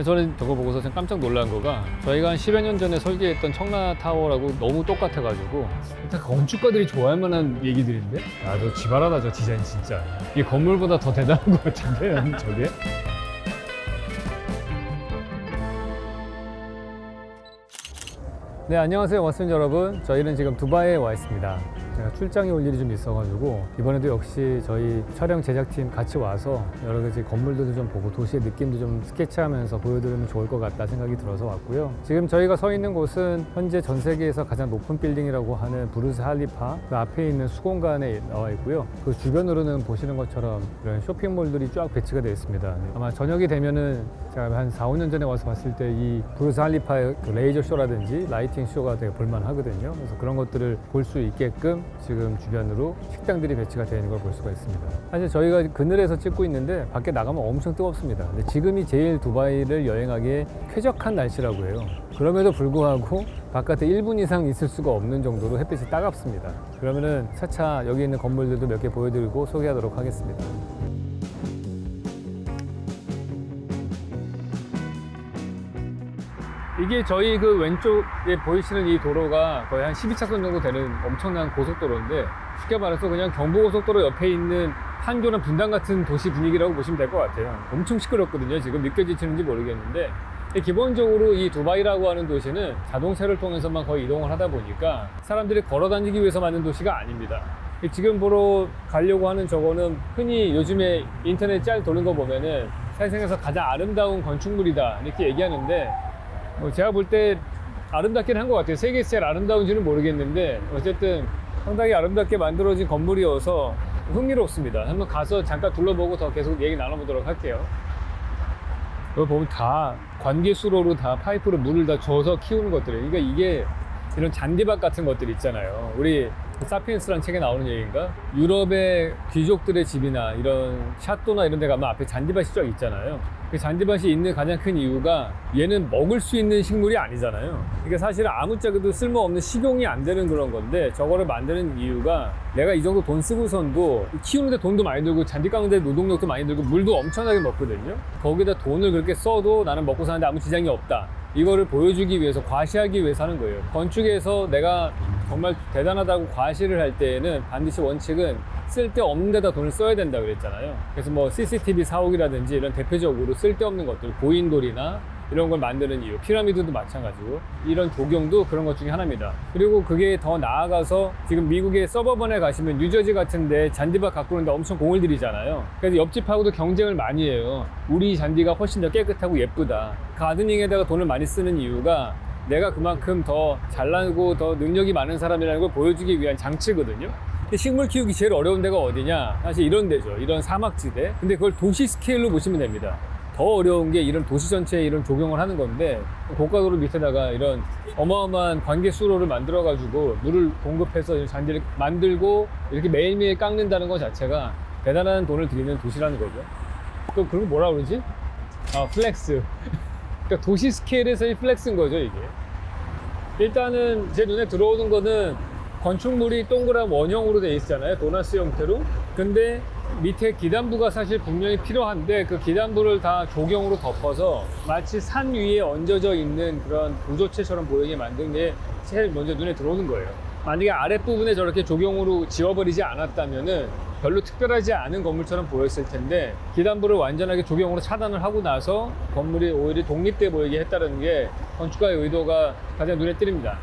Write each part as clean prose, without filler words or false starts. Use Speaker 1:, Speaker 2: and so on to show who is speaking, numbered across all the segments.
Speaker 1: 저는 저거 보고서 좀 깜짝 놀란 거가 저희가 한 10여 년 전에 설계했던 청라타워라고 너무 똑같아가지고 일단 건축가들이 좋아할 만한 얘기들인데 저 지발하다 저 디자인 진짜 이게 건물보다 더 대단한 것 같은데 저게. 네, 안녕하세요 머스민 여러분. 저희는 지금 두바이에 와 있습니다. 제가 출장에 올 일이 좀 있어가지고 이번에도 역시 저희 촬영 제작팀 같이 와서 여러 가지 건물들도 좀 보고 도시의 느낌도 좀 스케치하면서 보여드리면 좋을 것 같다 생각이 들어서 왔고요. 지금 저희가 서 있는 곳은 현재 전 세계에서 가장 높은 빌딩이라고 하는 부르즈 할리파 그 앞에 있는 수공간에 나와 있고요. 그 주변으로는 보시는 것처럼 이런 쇼핑몰들이 쫙 배치가 되어 있습니다. 아마 저녁이 되면은 제가 한 4, 5년 전에 와서 봤을 때 이 부르즈 할리파의 그 레이저 쇼라든지 라이팅 쇼가 되게 볼만 하거든요. 그래서 그런 것들을 볼 수 있게끔 지금 주변으로 식당들이 배치가 되어 있는 걸 볼 수가 있습니다. 사실 저희가 그늘에서 찍고 있는데 밖에 나가면 엄청 뜨겁습니다. 근데 지금이 제일 두바이를 여행하기에 쾌적한 날씨라고 해요. 그럼에도 불구하고 바깥에 1분 이상 있을 수가 없는 정도로 햇빛이 따갑습니다. 그러면은 차차 여기 있는 건물들도 몇 개 보여드리고 소개하도록 하겠습니다. 이게 저희 그 왼쪽에 보이시는 이 도로가 거의 한 12차선 정도 되는 엄청난 고속도로인데 쉽게 말해서 그냥 경부고속도로 옆에 있는 판교나 분당 같은 도시 분위기라고 보시면 될 것 같아요. 엄청 시끄럽거든요. 지금 느껴지시는지 모르겠는데 기본적으로 이 두바이라고 하는 도시는 자동차를 통해서만 거의 이동을 하다 보니까 사람들이 걸어 다니기 위해서 만든 도시가 아닙니다. 지금 보러 가려고 하는 저거는 흔히 요즘에 인터넷 짤 도는 거 보면은 세상에서 가장 아름다운 건축물이다 이렇게 얘기하는데 제가 볼 때 아름답긴 한 것 같아요. 세계에서 제일 아름다운지는 모르겠는데 어쨌든 상당히 아름답게 만들어진 건물이어서 흥미롭습니다. 한번 가서 잠깐 둘러보고 더 계속 얘기 나눠보도록 할게요. 여기 보면 다 관계수로로 다 파이프로 물을 다 줘서 키우는 것들이에요. 그러니까 이게 이런 잔디밭 같은 것들 있잖아요. 우리 사피엔스라는 책에 나오는 얘기인가? 유럽의 귀족들의 집이나 이런 샤또나 이런 데 가면 앞에 잔디밭이 쫙 있잖아요. 그 잔디밭이 있는 가장 큰 이유가 얘는 먹을 수 있는 식물이 아니잖아요. 그러니까 사실은 아무짝에도 쓸모없는 식용이 안 되는 그런 건데 저거를 만드는 이유가 내가 이 정도 돈 쓰고선도 키우는데 돈도 많이 들고 잔디 깎는데 노동력도 많이 들고 물도 엄청나게 먹거든요. 거기다 돈을 그렇게 써도 나는 먹고 사는데 아무 지장이 없다. 이거를 보여주기 위해서, 과시하기 위해서 하는 거예요. 건축에서 내가 정말 대단하다고 과시를 할 때에는 반드시 원칙은 쓸데없는 데다 돈을 써야 된다고 그랬잖아요. 그래서 뭐 CCTV 사옥이라든지 이런 대표적으로 쓸데없는 것들, 고인돌이나 이런 걸 만드는 이유, 피라미드도 마찬가지고 이런 조경도 그런 것 중에 하나입니다. 그리고 그게 더 나아가서 지금 미국의 서버번에 가시면 뉴저지 같은데 잔디밭 가꾸는데 엄청 공을 들이잖아요. 그래서 옆집하고도 경쟁을 많이 해요. 우리 잔디가 훨씬 더 깨끗하고 예쁘다. 가드닝에다가 돈을 많이 쓰는 이유가 내가 그만큼 더 잘나고 더 능력이 많은 사람이라는 걸 보여주기 위한 장치거든요. 근데 식물 키우기 제일 어려운 데가 어디냐? 사실 이런 데죠. 이런 사막지대. 근데 그걸 도시 스케일로 보시면 됩니다. 더 어려운 게 이런 도시 전체에 이런 조경을 하는 건데 고가도로 밑에다가 이런 어마어마한 관계 수로를 만들어 가지고 물을 공급해서 이런 잔디를 만들고 이렇게 매일매일 깎는다는 것 자체가 대단한 돈을 들이는 도시라는 거죠. 또 그런 거 뭐라 그러지? 플렉스. 그러니까 도시 스케일에서의 플렉스인 거죠, 이게. 일단은 제 눈에 들어오는 거는 건축물이 동그란 원형으로 되어 있잖아요. 도너스 형태로. 근데 밑에 기단부가 사실 분명히 필요한데 그 기단부를 다 조경으로 덮어서 마치 산 위에 얹어져 있는 그런 구조체처럼 보이게 만든 게 제일 먼저 눈에 들어오는 거예요. 만약에 아랫부분에 저렇게 조경으로 지워버리지 않았다면은 별로 특별하지 않은 건물처럼 보였을 텐데 기단부를 완전하게 조경으로 차단을 하고 나서 건물이 오히려 독립돼 보이게 했다는 게 건축가의 의도가 가장 눈에 띕니다.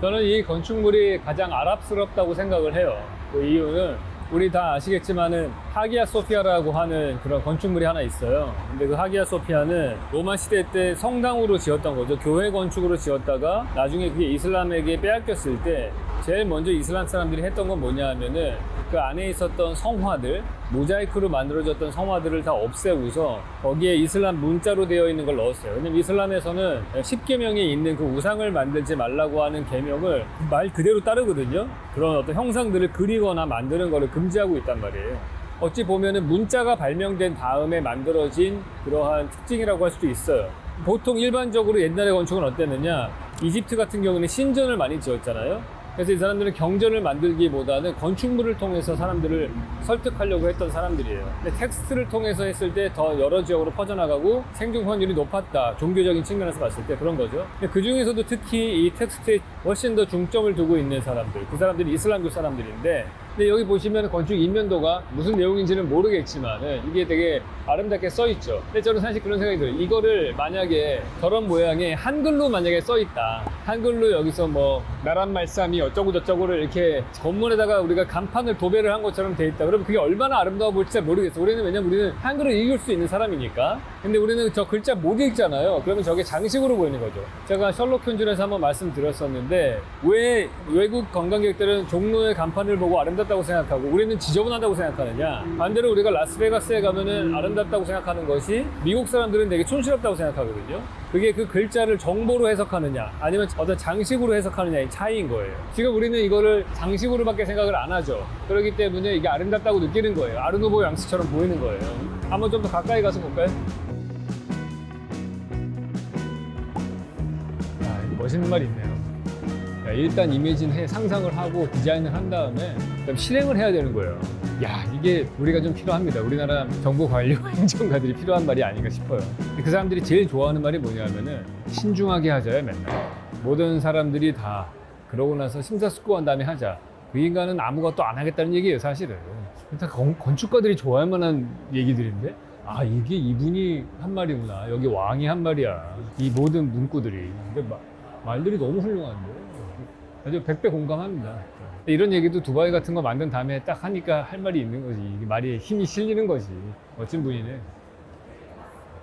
Speaker 1: 저는 이 건축물이 가장 아랍스럽다고 생각을 해요. 그 이유는 우리 다 아시겠지만은 하기야 소피아라고 하는 그런 건축물이 하나 있어요. 근데 그 하기야 소피아는 로마 시대 때 성당으로 지었던 거죠. 교회 건축으로 지었다가 나중에 그게 이슬람에게 빼앗겼을 때 제일 먼저 이슬람 사람들이 했던 건 뭐냐 하면은 그 안에 있었던 성화들, 모자이크로 만들어졌던 성화들을 다 없애고서 거기에 이슬람 문자로 되어 있는 걸 넣었어요. 왜냐면 이슬람에서는 10계명에 있는 그 우상을 만들지 말라고 하는 계명을 말 그대로 따르거든요. 그런 어떤 형상들을 그리거나 만드는 거를 금지하고 있단 말이에요. 어찌 보면은 문자가 발명된 다음에 만들어진 그러한 특징이라고 할 수도 있어요. 보통 일반적으로 옛날의 건축은 어땠느냐, 이집트 같은 경우는 신전을 많이 지었잖아요. 그래서 이 사람들은 경전을 만들기보다는 건축물을 통해서 사람들을 설득하려고 했던 사람들이에요. 근데 텍스트를 통해서 했을 때 더 여러 지역으로 퍼져나가고 생존 확률이 높았다. 종교적인 측면에서 봤을 때 그런 거죠. 그 중에서도 특히 이 텍스트에 훨씬 더 중점을 두고 있는 사람들, 그 사람들이 이슬람교 사람들인데, 근데 여기 보시면 건축 인면도가 무슨 내용인지는 모르겠지만 이게 되게 아름답게 써 있죠. 근데 저는 사실 그런 생각이 들어요. 이거를 만약에 저런 모양의 한글로 만약에 써 있다. 한글로 여기서 뭐 나란 말씀이 어쩌고 저쩌고를 이렇게 건물에다가 우리가 간판을 도배를 한 것처럼 돼 있다. 그러면 그게 얼마나 아름다워 보일지 잘 모르겠어. 왜냐면 우리는 한글을 읽을 수 있는 사람이니까. 근데 우리는 저 글자 못 읽잖아요. 그러면 저게 장식으로 보이는 거죠. 제가 셜록 홈즈에서 한번 말씀드렸었는데, 왜 외국 관광객들은 종로의 간판을 보고 아름답다고 생각하고 우리는 지저분하다고 생각하느냐. 반대로 우리가 라스베가스에 가면은 아름답다고 생각하는 것이 미국 사람들은 되게 촌스럽다고 생각하거든요. 그게 그 글자를 정보로 해석하느냐 아니면 어떤 장식으로 해석하느냐의 차이인 거예요. 지금 우리는 이거를 장식으로밖에 생각을 안 하죠. 그렇기 때문에 이게 아름답다고 느끼는 거예요. 아르누보 양식처럼 보이는 거예요. 한번 좀 더 가까이 가서 볼까요? 멋있는 말이 있네요. 일단 이미지는 상상을 하고 디자인을 한 다음에 그다음 실행을 해야 되는 거예요. 이게 우리가 좀 필요합니다. 우리나라 정보 관료 행정가들이 필요한 말이 아닌가 싶어요. 그 사람들이 제일 좋아하는 말이 뭐냐면은 신중하게 하자요, 맨날. 모든 사람들이 다 그러고 나서 심사숙고한 다음에 하자. 그 인간은 아무것도 안 하겠다는 얘기예요, 사실은. 건축가들이 좋아할 만한 얘기들인데, 이게 이분이 한 말이구나. 여기 왕이 한 말이야. 이 모든 문구들이. 근데 말들이 너무 훌륭한데. 아주 100배 공감합니다. 이런 얘기도 두바이 같은 거 만든 다음에 딱 하니까 할 말이 있는 거지. 이게 말이 힘이 실리는 거지. 멋진 분이네.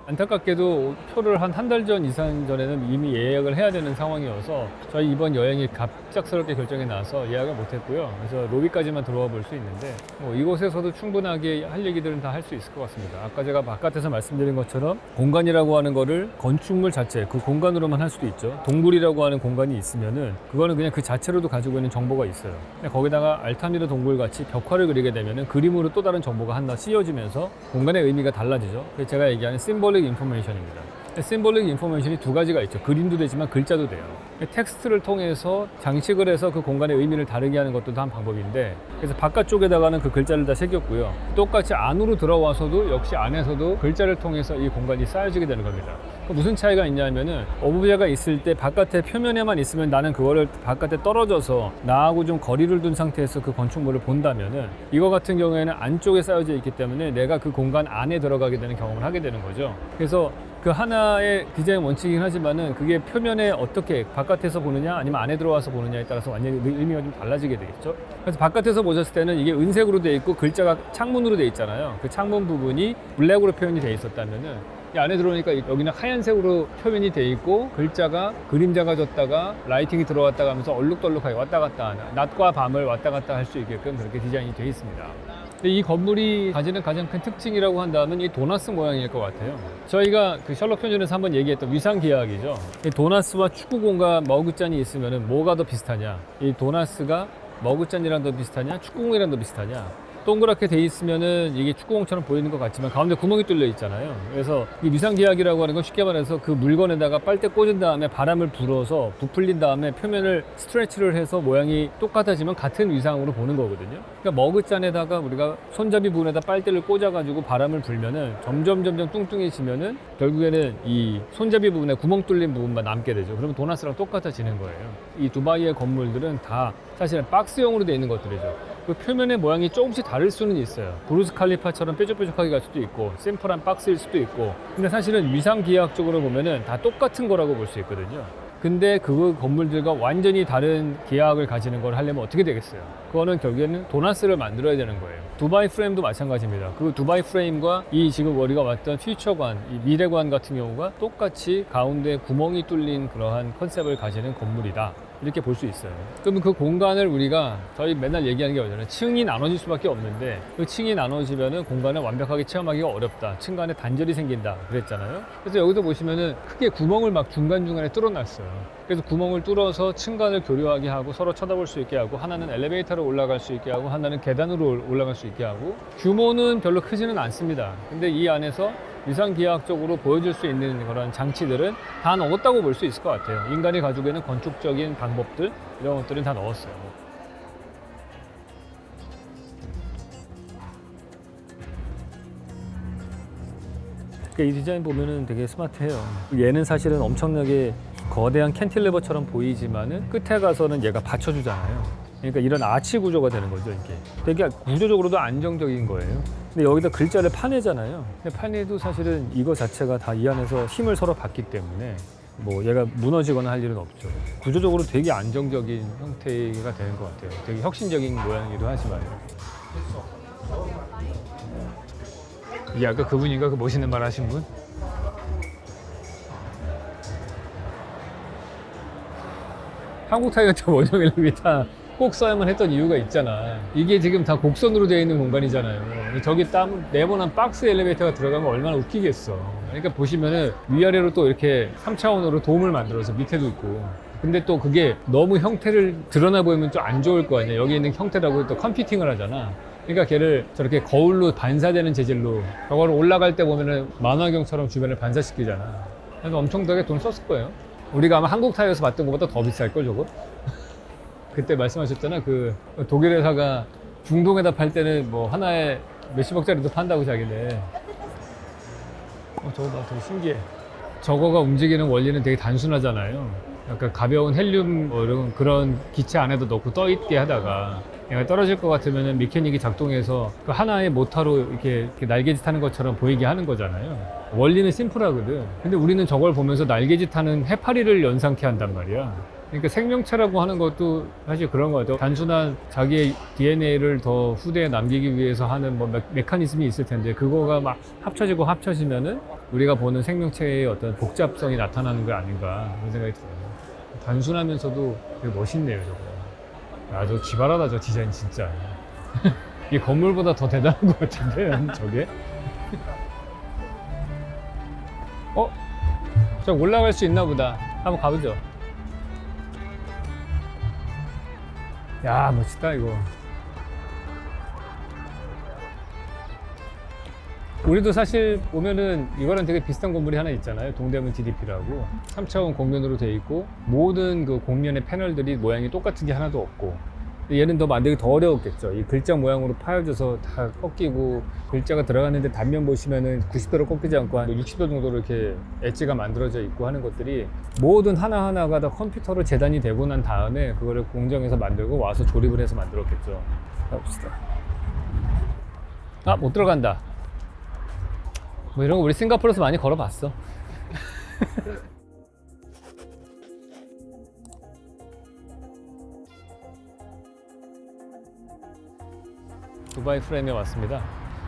Speaker 1: 안타깝게도 표를 한 달 전 이상 전에는 이미 예약을 해야 되는 상황이어서 저희 이번 여행이 갑작스럽게 결정이 나서 예약을 못했고요. 그래서 로비까지만 들어와 볼 수 있는데 이곳에서도 충분하게 할 얘기들은 다 할 수 있을 것 같습니다. 아까 제가 바깥에서 말씀드린 것처럼 공간이라고 하는 거를 건축물 자체 그 공간으로만 할 수도 있죠. 동굴이라고 하는 공간이 있으면은 그거는 그냥 그 자체로도 가지고 있는 정보가 있어요. 거기다가 알타미르 동굴 같이 벽화를 그리게 되면은 그림으로 또 다른 정보가 하나 씌워지면서 공간의 의미가 달라지죠. 그래서 제가 얘기하는 심볼릭 인포메이션입니다. 심볼릭 인포메이션이 두 가지가 있죠. 그림도 되지만 글자도 돼요. 텍스트를 통해서 장식을 해서 그 공간의 의미를 다르게 하는 것도 한 방법인데, 그래서 바깥쪽에다가는 그 글자를 다 새겼고요. 똑같이 안으로 들어와서도 역시 안에서도 글자를 통해서 이 공간이 쌓여지게 되는 겁니다. 무슨 차이가 있냐면은 오브제가 있을 때 바깥에 표면에만 있으면 나는 그거를 바깥에 떨어져서 나하고 좀 거리를 둔 상태에서 그 건축물을 본다면은, 이거 같은 경우에는 안쪽에 쌓여져 있기 때문에 내가 그 공간 안에 들어가게 되는 경험을 하게 되는 거죠. 그래서 그 하나의 디자인 원칙이긴 하지만은 그게 표면에 어떻게 바깥에서 보느냐 아니면 안에 들어와서 보느냐에 따라서 완전히 의미가 좀 달라지게 되겠죠. 그래서 바깥에서 보셨을 때는 이게 은색으로 되어 있고 글자가 창문으로 되어 있잖아요. 그 창문 부분이 블랙으로 표현이 되어 있었다면은 이 안에 들어오니까 여기는 하얀색으로 표현이 되어 있고 글자가 그림자가 졌다가 라이팅이 들어왔다가 하면서 얼룩덜룩하게 왔다 갔다 하는, 낮과 밤을 왔다 갔다 할 수 있게끔 그렇게 디자인이 되어 있습니다. 근데 이 건물이 가지는 가장 큰 특징이라고 한다면 이 도나스 모양일 것 같아요. 저희가 그 셜록 홈즈에서 한번 얘기했던 위상계약이죠. 이 도나스와 축구공과 머그잔이 있으면 뭐가 더 비슷하냐? 이 도나스가 머그잔이랑 더 비슷하냐? 축구공이랑 더 비슷하냐? 동그랗게 돼 있으면은 이게 축구공처럼 보이는 것 같지만 가운데 구멍이 뚫려 있잖아요. 그래서 이 위상계약이라고 하는 건 쉽게 말해서 그 물건에다가 빨대 꽂은 다음에 바람을 불어서 부풀린 다음에 표면을 스트레치를 해서 모양이 똑같아지면 같은 위상으로 보는 거거든요. 그러니까 머그잔에다가 우리가 손잡이 부분에다 빨대를 꽂아가지고 바람을 불면은 점점 뚱뚱해지면은 결국에는 이 손잡이 부분에 구멍 뚫린 부분만 남게 되죠. 그러면 도나스랑 똑같아지는 거예요. 이 두바이의 건물들은 다 사실은 박스형으로 되어 있는 것들이죠. 그 표면의 모양이 조금씩 다를 수는 있어요. 브루스 칼리파처럼 뾰족뾰족하게 갈 수도 있고 심플한 박스일 수도 있고, 근데 사실은 위상기하학적으로 보면은 다 똑같은 거라고 볼 수 있거든요. 근데 그 건물들과 완전히 다른 기하학을 가지는 걸 하려면 어떻게 되겠어요? 그거는 결국에는 도나스를 만들어야 되는 거예요. 두바이 프레임도 마찬가지입니다. 그 두바이 프레임과 이 지금 우리가 왔던 퓨처관, 이 미래관 같은 경우가 똑같이 가운데 구멍이 뚫린 그러한 컨셉을 가지는 건물이다. 이렇게 볼 수 있어요. 그러면 그 공간을 우리가 저희 맨날 얘기하는 게 뭐냐면 층이 나눠질 수밖에 없는데, 그 층이 나눠지면은 공간을 완벽하게 체험하기가 어렵다. 층간에 단절이 생긴다. 그랬잖아요. 그래서 여기도 보시면은 크게 구멍을 막 중간중간에 뚫어놨어요. 그래서 구멍을 뚫어서 층간을 교류하게 하고 서로 쳐다볼 수 있게 하고, 하나는 엘리베이터로 올라갈 수 있게 하고 하나는 계단으로 올라갈 수 있게 하고, 규모는 별로 크지는 않습니다. 근데 이 안에서 위상기하학적으로 보여줄 수 있는 그런 장치들은 다 넣었다고 볼 수 있을 것 같아요. 인간이 가지고 있는 건축적인 방법들 이런 것들은 다 넣었어요. 이 디자인 보면은 되게 스마트해요. 얘는 사실은 엄청나게 거대한 캔틸레버처럼 보이지만은 끝에 가서는 얘가 받쳐주잖아요. 그러니까 이런 아치 구조가 되는 거죠, 이게. 되게 구조적으로도 안정적인 거예요. 근데 여기다 글자를 파내잖아요. 근데 파내도 사실은 이거 자체가 다 이 안에서 힘을 서로 받기 때문에 뭐 얘가 무너지거나 할 일은 없죠. 구조적으로 되게 안정적인 형태가 되는 것 같아요. 되게 혁신적인 모양이기도 하지만. 이게 아까 그분인가? 그 멋있는 말 하신 분? 한국 타이어트 원형 엘리베이터 꼭 써야만 했던 이유가 있잖아. 이게 지금 다 곡선으로 되어 있는 공간이잖아요. 저기 땀 네모난 박스 엘리베이터가 들어가면 얼마나 웃기겠어. 그러니까 보시면은 위아래로 또 이렇게 3차원으로 돔을 만들어서 밑에도 있고. 근데 또 그게 너무 형태를 드러나 보이면 좀 안 좋을 거 아니야. 여기 있는 형태라고 또 컴퓨팅을 하잖아. 그러니까 걔를 저렇게 거울로 반사되는 재질로 저거를 올라갈 때 보면은 만화경처럼 주변을 반사시키잖아. 그래서 엄청나게 돈 썼을 거예요. 우리가 아마 한국 타이어에서 봤던 것보다 더 비쌀걸 저거? 그때 말씀하셨잖아. 그 독일 회사가 중동에다 팔 때는 뭐 하나에 몇십억짜리도 판다고 자기네. 저거 봐, 되게 신기해. 저거가 움직이는 원리는 되게 단순하잖아요. 약간 가벼운 헬륨 뭐 이런 그런 기체 안에도 넣고 떠 있게 하다가 얘가 떨어질 것 같으면 메커닉이 작동해서 그 하나의 모터로 이렇게 날개짓 하는 것처럼 보이게 하는 거잖아요. 원리는 심플하거든. 근데 우리는 저걸 보면서 날개짓 하는 해파리를 연상케 한단 말이야. 그러니까 생명체라고 하는 것도 사실 그런 거 같아요. 단순한 자기의 DNA를 더 후대에 남기기 위해서 하는 뭐 메커니즘이 있을 텐데 그거가 막 합쳐지면은 우리가 보는 생명체의 어떤 복잡성이 나타나는 거 아닌가 그런 생각이 들어요. 단순하면서도 되게 멋있네요, 저거. 야, 저 기발하다, 저 디자인 진짜. 이 건물보다 더 대단한 것 같은데, 저게? 저 올라갈 수 있나 보다. 한번 가보죠. 야, 멋있다, 이거. 우리도 사실 보면은 이거랑 되게 비슷한 건물이 하나 있잖아요. 동대문 DDP라고 3차원 곡면으로 되어 있고 모든 그 곡면의 패널들이 모양이 똑같은 게 하나도 없고 얘는 더 만들기 더 어려웠겠죠. 이 글자 모양으로 파여져서 다 꺾이고 글자가 들어갔는데 단면 보시면은 90도로 꺾이지 않고 한 60도 정도로 이렇게 엣지가 만들어져 있고 하는 것들이 모든 하나하나가 다 컴퓨터로 재단이 되고 난 다음에 그거를 공정에서 만들고 와서 조립을 해서 만들었겠죠. 가봅시다. 아, 못 들어간다. 뭐 이런 거 우리 싱가포르에서 많이 걸어봤어. 두바이 프레임에 왔습니다.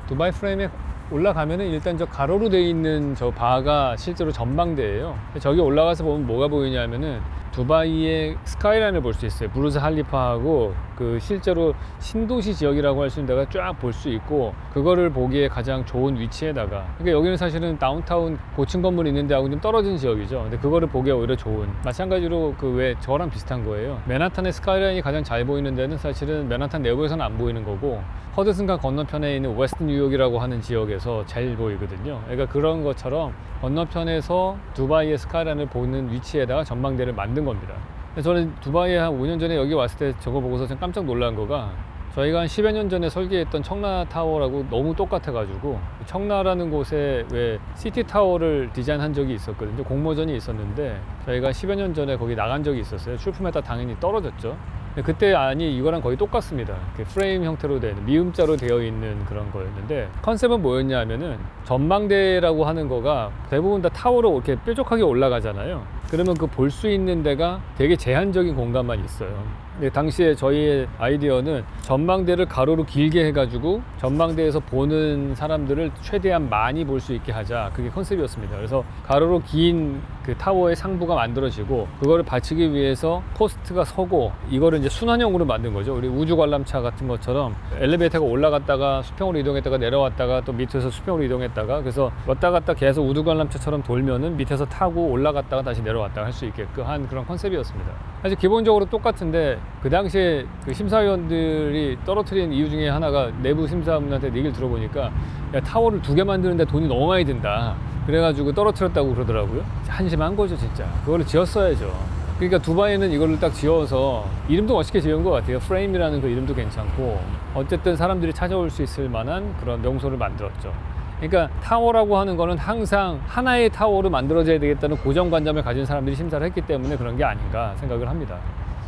Speaker 1: 두바이 프레임에 올라가면은 일단 저 가로로 되어 있는 저 바가 실제로 전망대예요. 저기 올라가서 보면 뭐가 보이냐면은 두바이의 스카이라인을 볼 수 있어요. 부르즈 할리파하고 그 실제로 신도시 지역이라고 할 수 있는 데가 쫙 볼 수 있고 그거를 보기에 가장 좋은 위치에다가 그러니까 여기는 사실은 다운타운 고층 건물이 있는 데하고 좀 떨어진 지역이죠. 근데 그거를 보기에 오히려 좋은 마찬가지로 그 왜 저랑 비슷한 거예요. 맨하탄의 스카이라인이 가장 잘 보이는 데는 사실은 맨하탄 내부에서는 안 보이는 거고 허드슨강 건너편에 있는 웨스트 뉴욕이라고 하는 지역에서 잘 보이거든요. 그러니까 그런 것처럼 건너편에서 두바이의 스카이라인을 보는 위치에다가 전망대를 만든 겁니다. 저는 두바이에 한 5년 전에 여기 왔을 때 저거 보고서 좀 깜짝 놀란 거가 저희가 한 10여 년 전에 설계했던 청라타워라고 너무 똑같아가지고 청라라는 곳에 왜 시티타워를 디자인한 적이 있었거든요. 공모전이 있었는데 저희가 10여 년 전에 거기 나간 적이 있었어요. 출품했다 당연히 떨어졌죠. 그때 안이 이거랑 거의 똑같습니다. 프레임 형태로 된 미음자로 되어 있는 그런 거였는데 컨셉은 뭐였냐 하면은 전망대라고 하는 거가 대부분 다 타워로 이렇게 뾰족하게 올라가잖아요. 그러면 그 볼 수 있는 데가 되게 제한적인 공간만 있어요. 근데 당시에 저희의 아이디어는 전망대를 가로로 길게 해가지고 전망대에서 보는 사람들을 최대한 많이 볼 수 있게 하자. 그게 컨셉이었습니다. 그래서 가로로 긴 그 타워의 상부가 만들어지고 그거를 받치기 위해서 포스트가 서고 이거를 이제 순환형으로 만든 거죠. 우리 우주 관람차 같은 것처럼 엘리베이터가 올라갔다가 수평으로 이동했다가 내려왔다가 또 밑에서 수평으로 이동했다가 그래서 왔다 갔다 계속 우주 관람차처럼 돌면은 밑에서 타고 올라갔다가 다시 내려왔다가 할 수 있게끔 한 그런 컨셉이었습니다. 사실 기본적으로 똑같은데 그 당시에 그 심사위원들이 떨어뜨린 이유 중에 하나가 내부 심사분한테 얘기를 들어보니까 야, 타워를 2개 만드는데 돈이 너무 많이 든다. 그래가지고 떨어뜨렸다고 그러더라고요. 한심한 거죠, 진짜. 그거를 지었어야죠. 그러니까 두바이는 이거를 딱 지어서 이름도 멋있게 지은 것 같아요. 프레임이라는 그 이름도 괜찮고 어쨌든 사람들이 찾아올 수 있을 만한 그런 명소를 만들었죠. 그러니까 타워라고 하는 거는 항상 하나의 타워로 만들어져야 되겠다는 고정관념을 가진 사람들이 심사를 했기 때문에 그런 게 아닌가 생각을 합니다.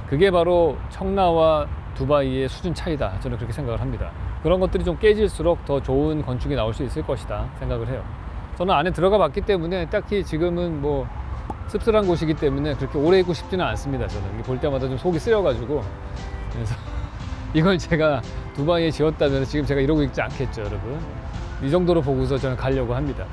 Speaker 1: 그게 바로 청라와 두바이의 수준 차이다. 저는 그렇게 생각을 합니다. 그런 것들이 좀 깨질수록 더 좋은 건축이 나올 수 있을 것이다 생각을 해요. 저는 안에 들어가 봤기 때문에 딱히 지금은 뭐 씁쓸한 곳이기 때문에 그렇게 오래 있고 싶지는 않습니다. 저는 볼 때마다 좀 속이 쓰여가지고 그래서 이걸 제가 두바이에 지었다면 지금 제가 이러고 있지 않겠죠, 여러분. 이 정도로 보고서 저는 가려고 합니다.